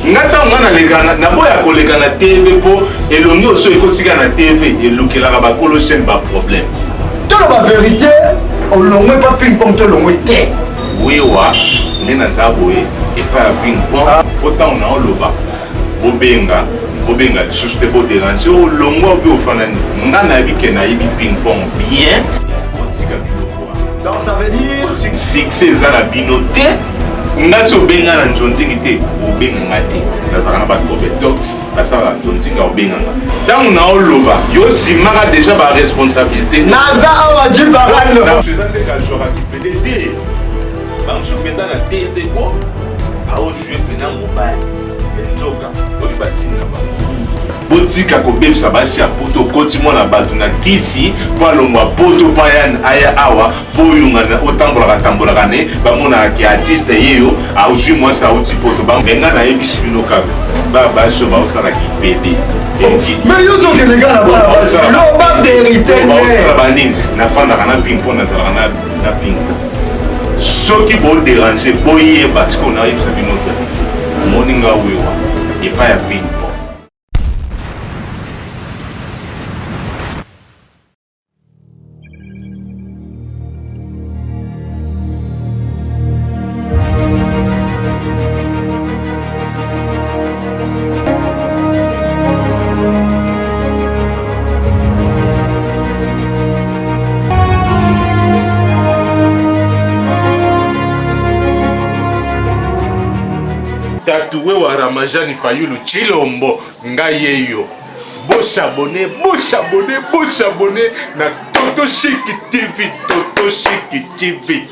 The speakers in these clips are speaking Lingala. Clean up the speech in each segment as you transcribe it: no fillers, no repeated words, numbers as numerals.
ngata ngana lekana na boya ko lekana TV po elongi oso ekotika na TV elukela ba kolo chaîne ba problème. Tolo ba vérité, on longwe pas ping pong to longwe te. Wewa nena saboye et pas ping pong. Autant on a loba. Bobenga juste pour déranger au longo bi ofana ngana bi kenaïbi ping pong bien. Donc ça veut dire succès za la binoté ngati obenga na njontingite obenga ngati nazaka na ba compétence asala njontinga obenga tant na oloba yo simaka déjà ba responsabilité naza awa jibarano na présenter ka joueur qui peut aider ba soupenda na tete ko a o jouer pena mobile nzoka oi basinga ba botika kobebisa basi ya poto kotima na bato na kisi po alongwa poto payan aya awa po oyungana otambolaka ne bamonaka ke artiste yeyo aozwi mwasi auti poto benga nayebisi bino kaka baso baosalaki pede mais yo ozokelenga na bana basi loba vérité baosala banini nafandaka na pingpong nazalaka na pingpong soki boderange boyeba sikoyo nayebisa bino te moninga wewa epai ya pingpong. Tatoué wa Ramajani Fayulu Chilombo ngayeyo. Bosabone na Toto Chic TV, Toto Chic TV.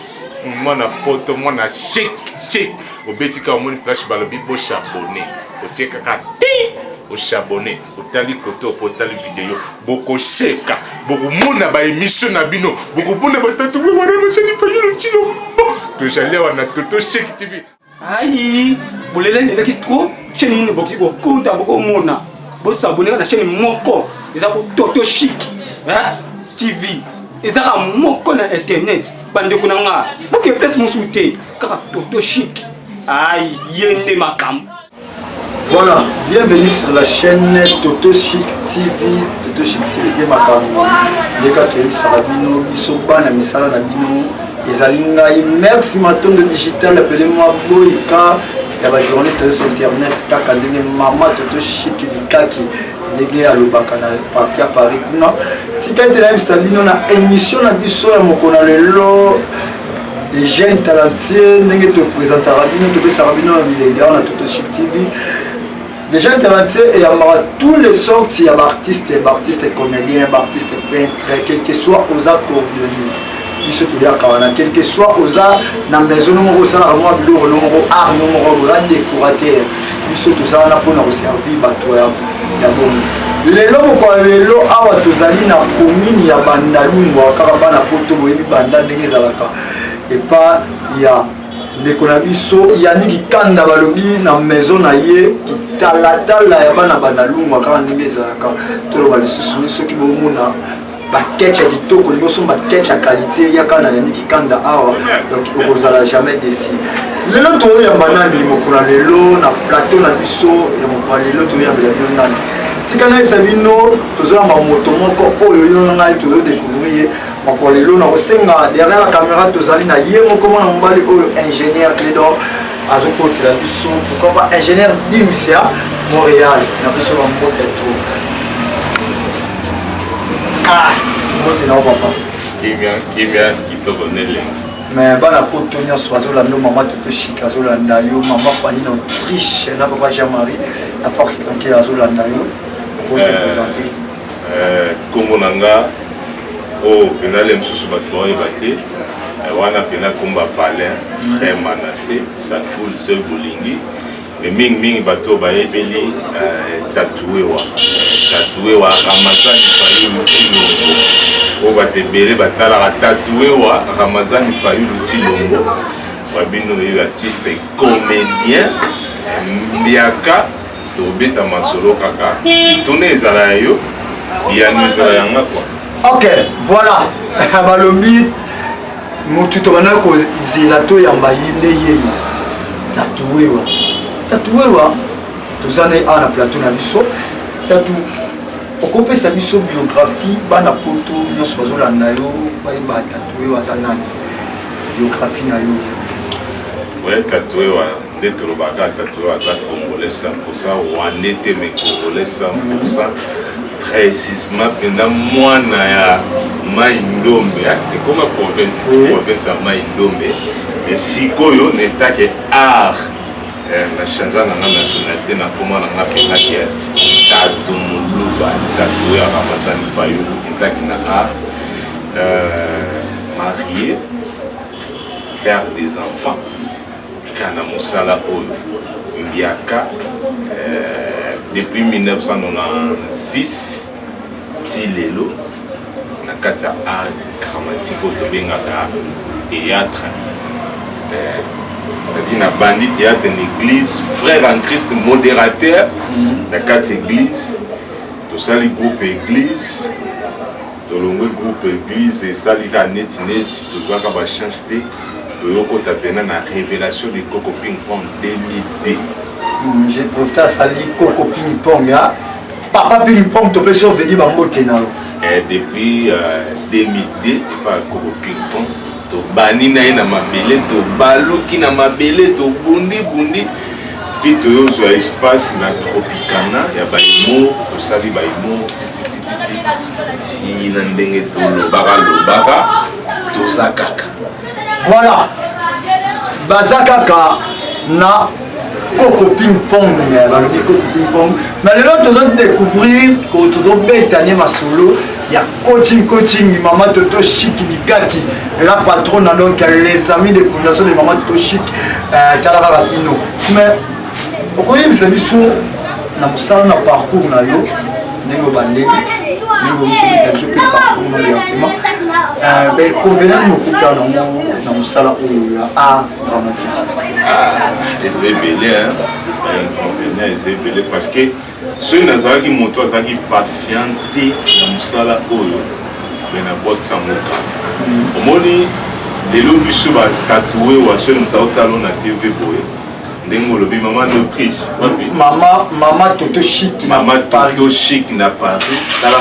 Mwana poto, mwana chic. Obetika omoni place balobi bosabone. Otieka kati. Osabone, otali koto, otali vidéo. Boko seka, boko mona ba émission na bino. Boko mona ba tatoué wa Ramajani Fayulu Chilombo. Tojale wana Toto Chic TV. Aïe, vous l'avez dit trop, chez nous, beaucoup de comptes, beaucoup de monde. Vous s'abonnez à la chaîne Moko, ils ont Toto Chic TV, ils ont Moko sur Internet. Bande de Konanga, vous qui êtes mon soutien, car Toto Chic, aïe, yéné ma cam. Voilà, bienvenue sur la chaîne Toto Chic TV, Toto Chic TV, ma cam. Les gars qui Sarabino, ils sont pas dans Misala Nabino. Merci Maton de Digital, appelez-moi Boïka, il y a des journalistes sur internet, Kaka Ndenge Mama Toto Chic Bikaki, Ndenge Alobakana, parti à Paris. Tika Telaïm Sabino, na émission na biso ya mokona lelo, les jeunes talentueux, Ndenge te présente Rabino, te présente Rabino, il est là, on a Toto Chic TV. Les jeunes talentueux, il y a tous les sortes, il y a artistes, comédiens, artistes peintres, quel que soit aux accords de quel que soit aux arts, dans la maison, nous avons art, nous avons décorateur. Nous sommes tous là pour nous servir. Les gens qui sont là, ils na commune ya bandalungu akabana poto boyebi banda ndenge zalaka et pas ya ndekona biso yaniki kanda balobi na maison na ye talatala ya bana bandalungu akaba ndenge zalaka toloba lisusu ni soki bomona ba ketch ya kitoko liboso ba ketch ya qualité ya kana yaniki kanda awa donc okozala jamais déçu. Lelo to ya banani mokona lelo na plateau na biso ya mokona lelo to ya mbela nani tikana sabino tozola ma moto moko oyo yo ngai to découvrir mokona lelo na osenga derrière la caméra tozali na ye moko na mbali oyo ingénieur Clédor azokoti la biso pourquoi pas ingénieur d'Imsia Montréal na biso ba mbote to ah mbote na papa qui vient qui te connaît les mais bana po Tonya Swazolando maman Toto Chic azolanda yo maman Fanny d'Autriche na papa Jean-Marie la force tranquille azolanda yo pour se présenter Kongo nanga o penale msusu bato ebate wana pena komba palais frère Manassé ça coule seul bolingi mais ming bato ba ebeli tatoué wa Ramazani Fayulu Chilombo o batebele batala tatoué wa Ramazani Fayulu Chilombo babino les artistes comédiens mbiaka to beta masolo kaka tourner ezala yo ya ezala yanga quoi. Ok, voilà. Balobi mutu tona ko zilato ya mbayinde ye tatoué wa Tatouewa, tous années à la plateau na biso. Tatou, on compte sa biso biographie, bana poto, nous sommes là na yo, ba tatouewa zanani. Biographie na yo. Ouais, tatouewa, d'être le bagarre tatouewa za congolais 100%, rwandais mais congolais 100%. Précisément pendant moi na Maïndombe, c'est comme la province, province à Maïndombe. Et si koyo n'était que art. Na changeant na nationalité na comment na pena qui tatumuluba tatoué à Ramazan Fayou qui na marié père des enfants kana musala oyo mbiaka depuis 1996 tilelo na kati ya art dramatique tobengaka théâtre. C'est-à-dire na bandi théâtre en église, frère en Christ modérateur, na quatre églises, tout ça les groupes église, tout le groupe église et ça les net, tout ça comme chance de, tout le côté appelé na révélation de Coco Ping Pong 2002. J'ai profité à ça les Coco Ping Pong, ya. Papa Ping Pong, tu peux surveiller ma moto na. Et depuis 2002, il pas Coco Ping Pong. To bani na ina mabele to baluki na mabele to bundi ti to yozo espace na Tropicana ya baimo to sali baimo si na ndenge to lobaka to zakaka. Voilà, bazakaka na Coco Ping Pong, balobi Coco Ping Pong. Mais là tu dois découvrir que tu dois bétanier ma solo. Il y a coaching, Maman Toto Chic, Bikaki, la patronne, donc les amis de fondation de Maman Toto Chic, Talara Rapino. Mais, vous voyez, mes amis, sur le parcours, Nengo Bandé, Nengo Moutoumé, parcours, mais convenant, nous coupons dans le salon où il y a art dramatique. Les ébélés, inconvénients, les ébélés, parce que ceux qui montent, qui patienté dans le salon où il y a un samoka. Au moment où les lobbies sont tatoués ou à ceux qui sont talons à TV boy. Nengo lobby maman d'Autriche. Maman Toto Chic. Maman Toto Chic n'a pas vu. T'as la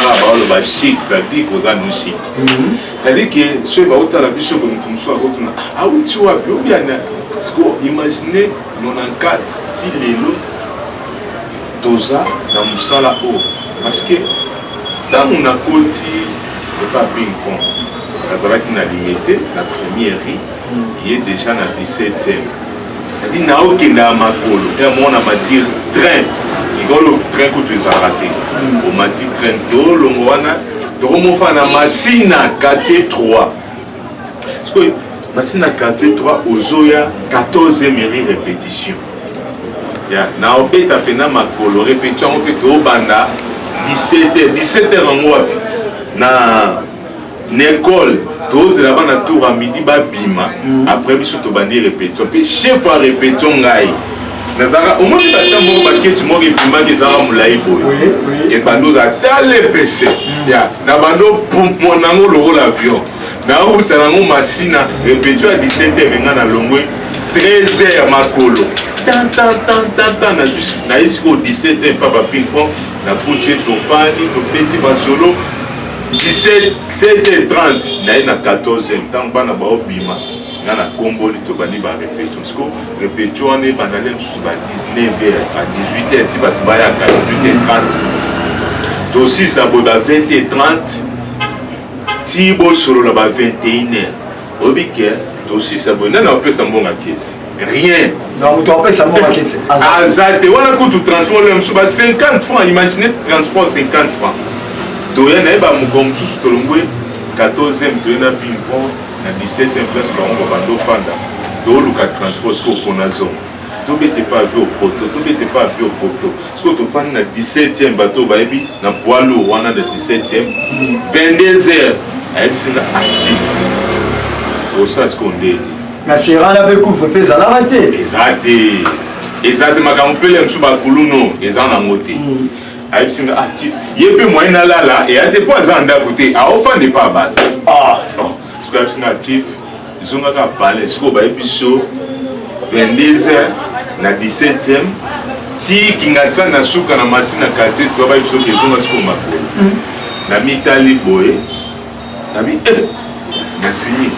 barre chic, ça dit qu'on a nous chic. C'est-à-dire que ceux qui ont la biche comme tout le monde, ah oui tu vois bien. Parce que imaginez 94 Tilelo Toza dans Moussala O. Parce que dans mon côté, le pas ping-pong. Kazalaki na limité, la première il est déjà dans 17e. C'est-à-dire na okenda makolo. Et moi on m'a dit train. Il y a le train que tu as raté. On m'a dit train do longwana. Donc mon fan na Massina quartier 3. Parce que Massina quartier 3 aux Zoya 14e répétition. Ya na obeta pena makolo répétition on peut to banda 17h en wapi. Na l'école, tous là-bas na tour à midi babima. Après biso to bandi répétition. Puis chef à répétition ngai. Nazara au moins ta tambo baketi mo bima ke zara mulai boy. Et bando za tale PC. Ya na bando pompo nango le l'avion. Na uta nango Massina répétition à 17h venga na longwe 13h makolo. Tant na juste na isko 17h papa ping pong na poche to fani to petit basolo 16h30 na 14h tant bana ba obima na komboli to bani ba répétition sko répétition on est pendant les 19h à 18h ti ba ya 18h30 to 6 ça ba 20h30 ti bo solo la ba 21h obike to 6 ça ba na pesa mbonga kesi rien. Non, tu appelles ça mon raquette. Azate, on a coûté transport le monsieur 50 francs, imaginez transport 50 francs. Tu as un eba mugom sous tolongwe 14e tu as ping pong na 17e place ba on va do fanda. Tu luka transport ce qu'on a zone. Tu bete pas vu au poteau, tu bete pas vu au poteau. Ce que tu fais na 17e bateau ba ebi na poids lourd wana de 17e 22h. Ebi c'est actif. Pour ça ce qu'on dit. Mais c'est rare avec couvre-feu, ça l'a arrêté. Exactement, quand on peut les mettre sur le ils en ont monté. Ils sont actifs. Il y a peu moins là et à des points en d'côté. À offre n'est pas battre. Ah, parce qu'ils sont actifs. Ils ont qu'à parler. Ce qu'on va épicer 22h. na 17e ti kingasa na suka na masi na quartier to ba biso kezonga siko makolo na mitali boye na bi na sini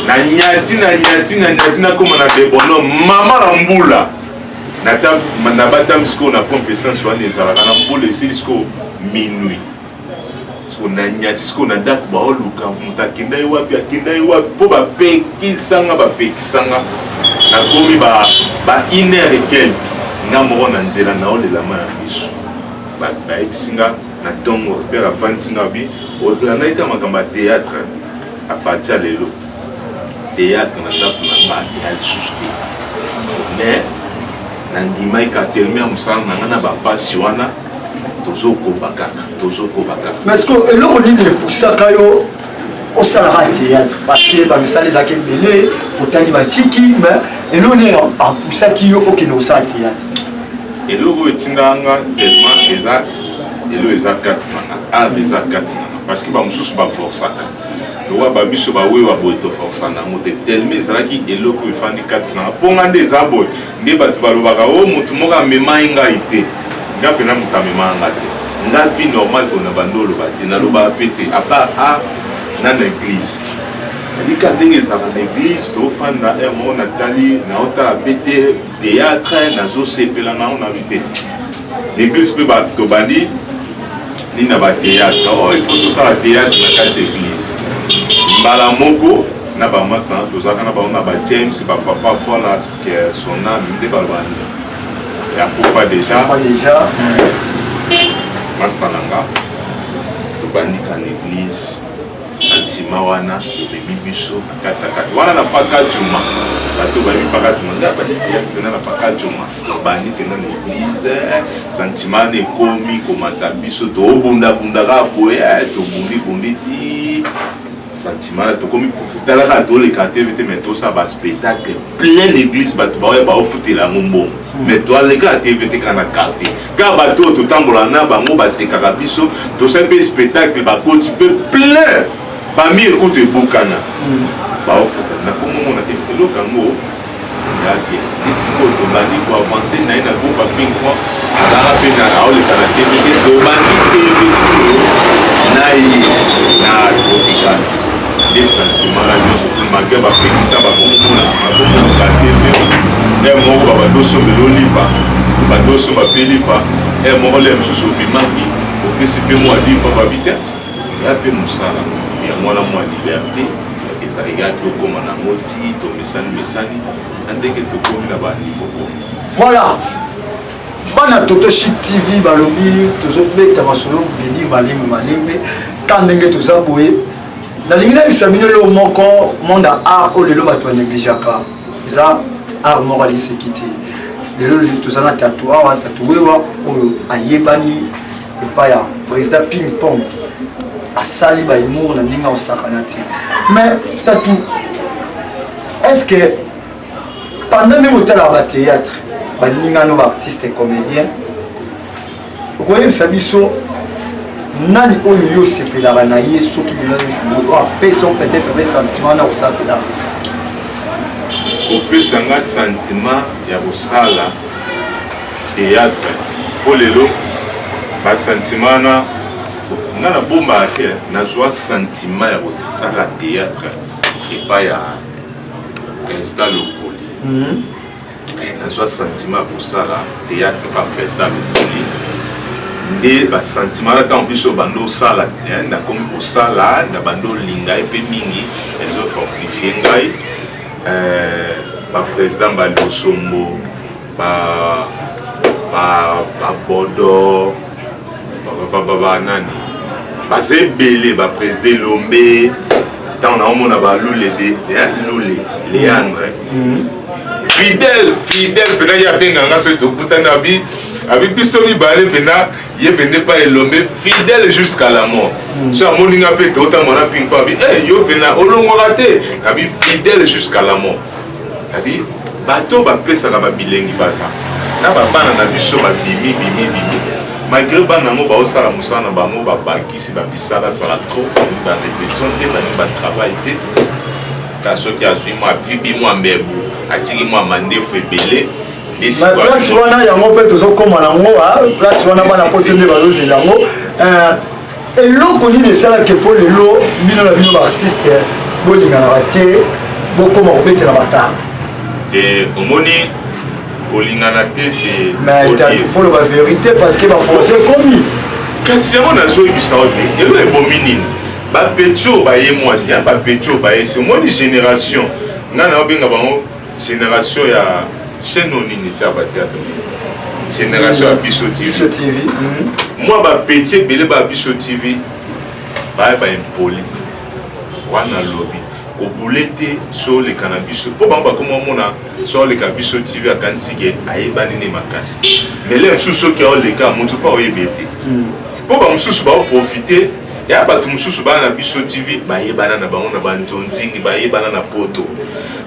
na nyati na koma na debono mama na mbula na bata msiko na pompe essence wana ezalaka na mbula esili siko minuit siko na nyati siko na ndako baoluka moto akenda ye wapi mpo bapekisanga nakomi ba 1 heure et quelque nga moko na nzela naolelama na biso bayebisinga na ntongo père afandisinga bi olanaki makambo ya théâtre à partir ya lelo théâtre na ndako na nga ya lisusu te mais nandimaki atelemi ya mosala na nga na bapasi wana tozokoba kaka mais que eloko nini epusaka yo osalaka théâtre parce que bamisala ezalaki ebele otali batiki mais eloko nini apusaki yo okende osala théâtre eloko etindanga tellement eza kati nanga art eza kati nanga parce que bamosusu baforsaka lokola babiso baoyo baboye toforsana yango te tellement ezalaki eloko efandi kati nanga mponga nde eza boye nde bato balobaka o motu moko amemai ngai te nga mpena moto amemaka nga te nga vie normale mpona bando oloba te nalobaka mpe te apart art na église alika ndenge ezalaka na église tofanda moko natali naotala mpe te théâtre nazosepela nango na bi te l'église mpe tobandi nini na bathéâtre o il faut tosala théâtre na kati église mbala moko na bamasi nanga tozalaka na bango na bajames bapapa fola sona nde balobani yakufa déjà masta nanga tobandika na église sentiment wana ebemi biso na kati ya kati wana na pakatuma bato bayebi pakatuma nde abaditeyaki mpena na pakatuma tobandi mpena na église sentiment wana ekomi komata biso tobundabundaka boye tobundibundi ti sentiment wana tokomi talaka toleka te te mais tosala baspectacle plein l'église bato baoya baofutela yango mbongo mais toaleka te te kaka na quartier kaka bato oyo totambola na bango basekaka biso tosali mpe spectacle bakoti mpe plein bamire kutu ebokana baofuta nakomomona eloko yango yake esikoyo tobandi koavanse naye na groupe apingwa azala mpe na aoleka na tv te tobandi tv sikoyo naye na tropicale nde sentiment na nyonso malgré bapekisa bakomona tv moko babadosombela olipa badosomba mpe lipa moko le mosusu obimaki opesi mpe mwa lifa babi te ya mpe mosala ya mwana mwa liberté ezalaki okóma nango ti tomesani na ndenge tokomi na baniveau voilà bana Toto Chic TV balobi tozobeta masolo vedi malembe ka ndenge toza boye nalingi nayebisa bino lelo moko monde ya art oyo lelo bato banegligeaka eza art moko aliseki te lelo toza na tatu awa tatu wewa oyo ayebani epai ya président ping pong asali bahumour na ndenge osakana te mais tatu est-ce que pendant même otala bathéâtre baningano baartiste et comédien okoyebisa biso nani oyo yo osepelaka na ye soki bilano apesa peut-être ape sentiment na kosapelaka opesanga sentiment ya kosala théâtre mpo lelo basentiment wana nga na bombaka te nazwa sentiment ya kosala théâtre epai ya président Lokoli nazwa sentiment ya kosala théâtre epai ya président Lokoli nde basentiment wana ntango biso bando osala nakomi kosala na bando olinga ye mpe mingi ezofortifie ngai baprésident balosombo babodo banani baza ebele baprésident lombe ntango naomona balule lule leandre fidèle mpena ye abenganga soki tokutani abi biso mibale mpena ye pende pa elombe fidèle jusqu'à la mort so amoninga mpe totamona ping po abi yo mpena olongwaka te abi fidèle jusqu'à la mort abi bato bapesaka babilengi baza na babana na biso babimi malgré bana yango baosala mosala na bango babakisi babisa basala trop barépétition te baningi batravail te ka soki azwi mwa vibi mwa mbebu atiki mwa mandefu ebele place wana yango mpe tozokoma nango place wana bana poto nde bazozela yango eloko nini esalaki mpo lelo bino na bino baartiste bolinganaka te bokoma kobetela batala omoni kolingana te mais la vérité parce que baprojet komi kasi yango nazoyebisa o te elo ebomi nini bapetio baye mwasi ya bapetio baye si omoni génération nga na obenga bango génération ya chaîne onini tia bateatre génération ya biso tv mwa bapeti ebele ba biso tv baye baimpoli wana lobi kobule te so oleka na biso mpo bango bakoma omona so oleka biso tv akanisike ayebani ne makasi mele mosusu soki aoleka motu mpo aoyebi ete mpo bamosusu baoprofite ya bato mosusu bana na biso tv bayebana na bango na bantontingi bayebana na poto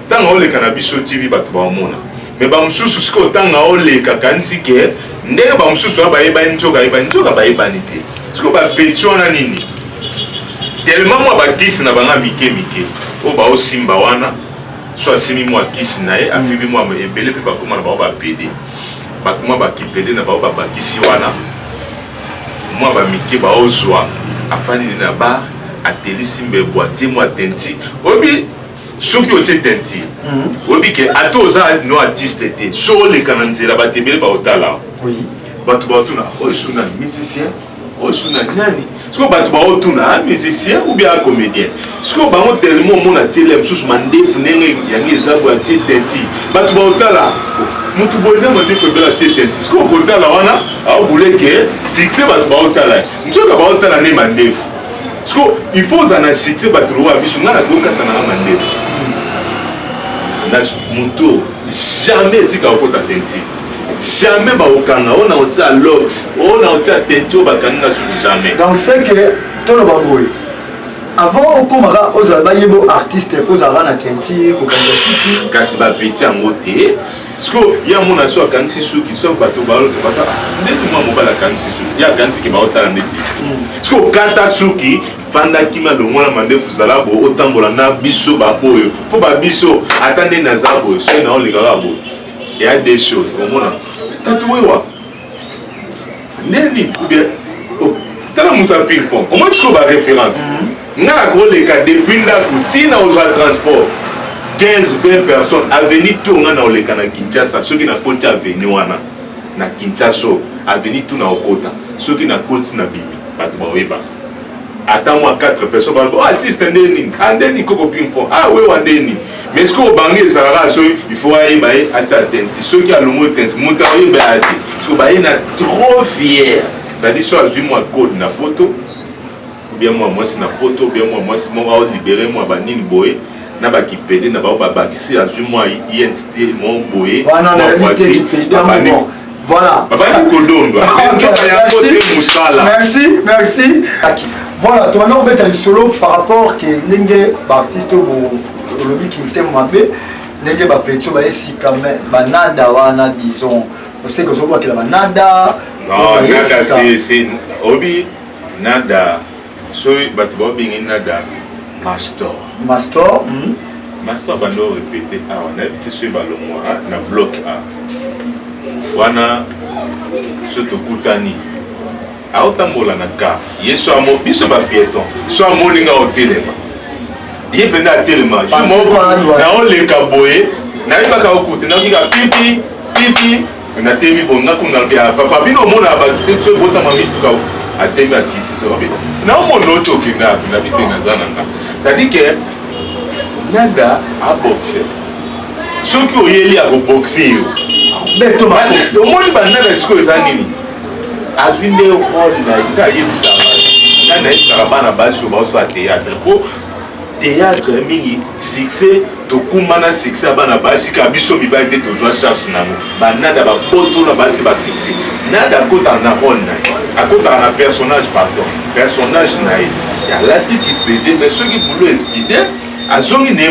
ntango aoleka na biso tv bato baomona me bamosusu sikoyo ntango aoleka kanisike ndenge bamosusu bayebani nzoka bayebani te sikoyo bapeti wana nini tellement mwa bakisi na banga mike oyo baosimba wana so asimi mwa kisi na ye afibi mwa ebele mpe bakoma na bango bapede mwa bakipede na bango babakisi wana mwa bamike baozwa afandini na bar atelisi mbebo atie mwa tenti oyebi soki otie tenti oyebi ke ata oza no artiste te so oleka na nzela bato ebele baotala bato baotuna oyo suna musicien oyo suna nani siko bato baotuna musicien ou bien comédien siko bango tellement omona tiele mosusu mandefu ndenge yango eza boye atie tenti bato baotala mutu boye nde mandefu ebele atie tenti siko okotala wana aobuleke succès bato baotala nzoka baotala nde mandefu siko il faut oza na succès bato lowa biso nga na kokatana na mandefu na moto jamais etika okota tenti jamais baokanga ona otia lox ona otia tenti oyo bakanga soki jamais donc c'est que toloba boye avant okomaka ozala bayebo artiste fo ozalaka na tenti kokanga suki kasi bapeti yango te siko ya mona so akangisi suki so bato bata ndenge mwa mobala akangisi suki ya akangisi ke baotala nde siksi siko okata suki fandaki malongwa na mandefu zala boye otambola na biso baboyo mpo babiso ata nde naza boye soki naolekaka boye eya de choses omona tatu wewa neni oubien tala moto ya ping pong omoi siko baréférence nga na koleka depuis ndako ntina ozwa transport 15-20 personnes aveni to nga na oleka na Kinshasa soki na koti aveni wana na Kinshasa aveni to na okota soki na koti na bibi bato baoyeba ata mwa 4 personnes baloba artiste ndeni andeni koko ping pong wewa ndeni mais sikoyo obangi ezalaka so il faut ayeba ye atia tenti soki alongo tenti moto aoyeba ya te siko baye na trop fier c'est-à-dire so azwi mwa code na poto bien mwa mwasi na poto bien mwa mwasi moko aolibere mwa banini boye na bakipede na bao babakisi azwi mwa INST mwa boye wana na éviter kipede mo voilà babani kodondwa yango te musala merci voilà toi on va solo par rapport que ndenge baartiste olobi kinte mabe ndenge bapetio baesika banada wana disons oseke ozobakela banada nada c'est obi nada so bato baobengi nada master bando répété awa nayebi te soki balongwa na bloc a wana so tokutani aotambola na ka ye so amo biso bapieton so amoninga otelema ye mpenza atelema naoleka boye nayebaka okute nakika pipi natemi bo nakungabia papa bino omona bato te so ebotama mituka atemi akiti sobe naomona oti okenda na bite naza nanga c'est-à-dire que nada aboxe soki oyeli akoboxe yo omoni banada sikoyo eza nini azwi nde role na ye nga ayebisaka nga nayebisaka bana basi oyo baosala théâtre mpo théâtre mingi succès tokumbana succès ya bana basi kaka biso mibali nde tozwa charge nango banada babotola basi basuccès nada akotaka na role na ye akotaka na personnage na ye alati kipede mais soki bulo esvide azongi ne